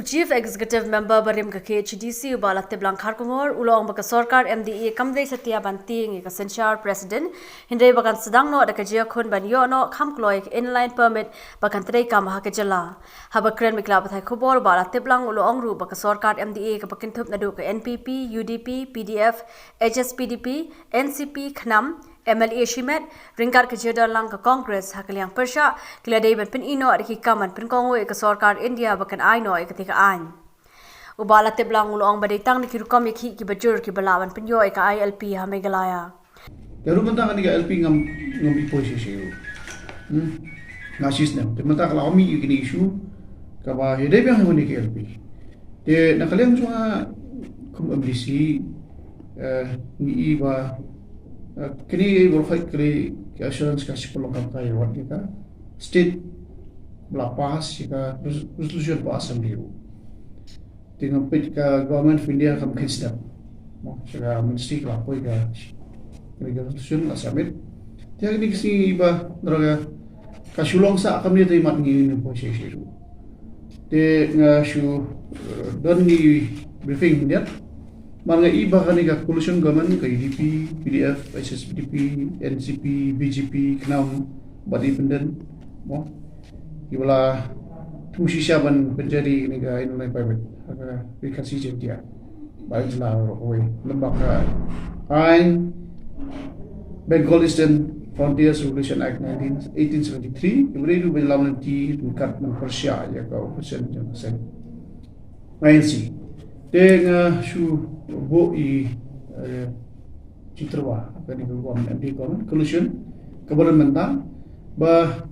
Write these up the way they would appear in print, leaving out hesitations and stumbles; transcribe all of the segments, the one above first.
Chief Executive Member Barim Kake HDC Ubala Teblang Kharkungor Ulong Baka Sorkar MDA Kamdei Satya Banting ka Senchar President Hindai Bakan Sedang no Daka Jia Khun Ban Yo no Khamkloik inline permit Bakan Trei Kam Ha Ke Jala Habakren Mikla Bathai Khobor Bala Teblang Ulong Ru Baka Sorkar MDA ka Bakin Thup Nadu ka NPP UDP PDF HSPDP NCP Khnam MLA Shimet Ringkar ke Jedalang ke Congress Hakaliang Persha Kiladei ban pin ino adiki kaman pin kongo ke Sorkar India bakan aino ketika an Ubala Teblang ulong baditang nikirukam yakhi ki bajur ki balawan pin yo ka ILP hamegalaya Daru mentang kan ILP ngam posisi yo nasis nem te mentang kalau kami ini isu ka ba hede biang ngoni ke ILP te nakaliang cuma kum amdisi ni ba kini berkait kali assurance kasih pelong kampai wat kita state belapas jika resolution pas sendiri dengan pit ke government of India kam kisah jika ministry kelapoi ke resolution lah submit tiang ini kisi iba neraga kasulong sa kami tu imat ni posisi itu te ngasu don ni briefing dia Marga iba kan ika coalition government ke UDP, PDF, HSPDP, NCP, BJP, Khnam, Badi Pendan, mo, ibala fungsi siapan penjadi nika inulai private, agak dikasih jentia, baik jelas orang, lembaga, Ain, Bengal Eastern Frontiers Regulation Act 1873, kemudian itu berlawan nanti tingkat Persia ya kau persen jangan ANC. Dengan su bo I citrawa akan dibuat MD government collusion kepada mentang bah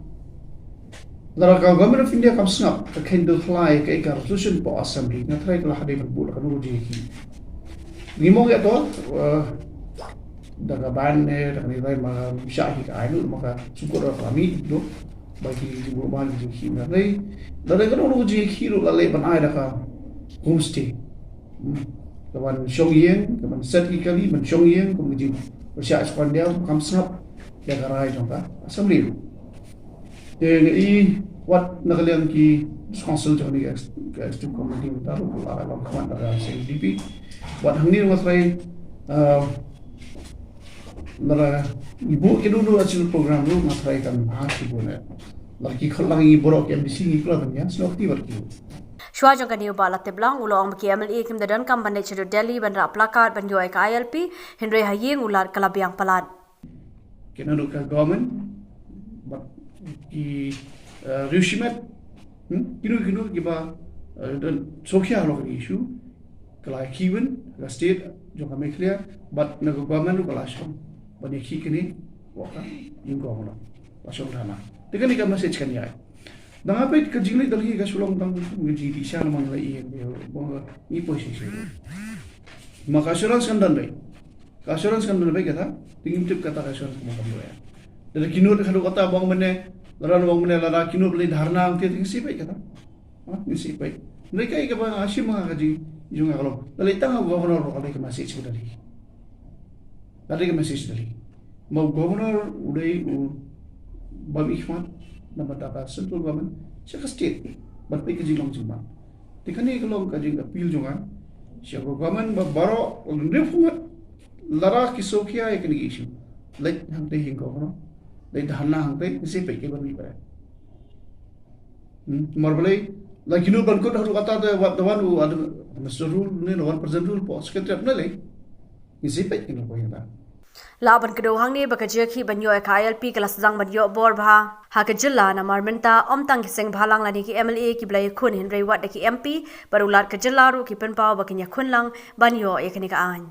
dalam government of India kam snap ke kendel fly ke ikar resolution po assembly ngatrai kelah hadai berbul kan uji ki ngimo ya to daga ban daga nilai ma syahi ka ainu maka syukur kami do bagi ibu ban ji ki ngai daga kan uji ki ro lalai ban ai daga homestay kawan Shongyang, kawan Seti kali, kawan Shongyang, kemudian Persia Sepandia, kam snap, dia karai jangka, assembly. Jadi, what nakaliang ki council jangka ni executive committee utaru, alam kawan dari CDP, what hangni matrai, nara ibu kedua hasil program lu matrai kan bahas ibu na, lagi kalau lagi borok yang di sini kalau kan ya, selokti berkiu. Shwajang kani Ubala Teblang ulong baki MLA kim dadan kam bandai cedo Delhi bandra plakat banjoi ka ILP Henry Haying ular kalabiang palat. Kena nuka government ki Rishimet kinu kiba dan sokya lo kini isu kalau kiwen la state jong kami clear but naga government ko lasom bani ki kini waka yung government lasom dana. Tekan ika message kan ya. Nangapit ka jingli dalhi ka sulong tang ngaji di siya naman lai i posisi maka assurance kan dan baik kata tingin tip kata assurance mo kam ya dari kinut kalau kata bang mene lara kinut beli dharna ang tingin si baik kata ngisi baik mereka ika bang asim mga kaji yung kalau dalai tang governor ro kalai ka message dali mau governor udai bab ikhmat nama data central government siapa state berpikir jilong cuma tikani kalau kajing appeal juga siapa government baru reformat lara kisokia ek ni issue like hangte hingko no like dhanna hangte isi peke bani pa marbale like you know ban ko haru kata the one who Mr. Rule ne one person rule po secretary apna le isi peke no ko yata Laban kedua hang ni bakajaki banyo ka ILP kelas sedang banyo borbha ha ke jilla na marmenta omtang kiseng bhalang lani ki MLA ki blai khun Henry Wat ki MP barular ke jilla ru ki penpau bakinya khunlang banyo ekani ka an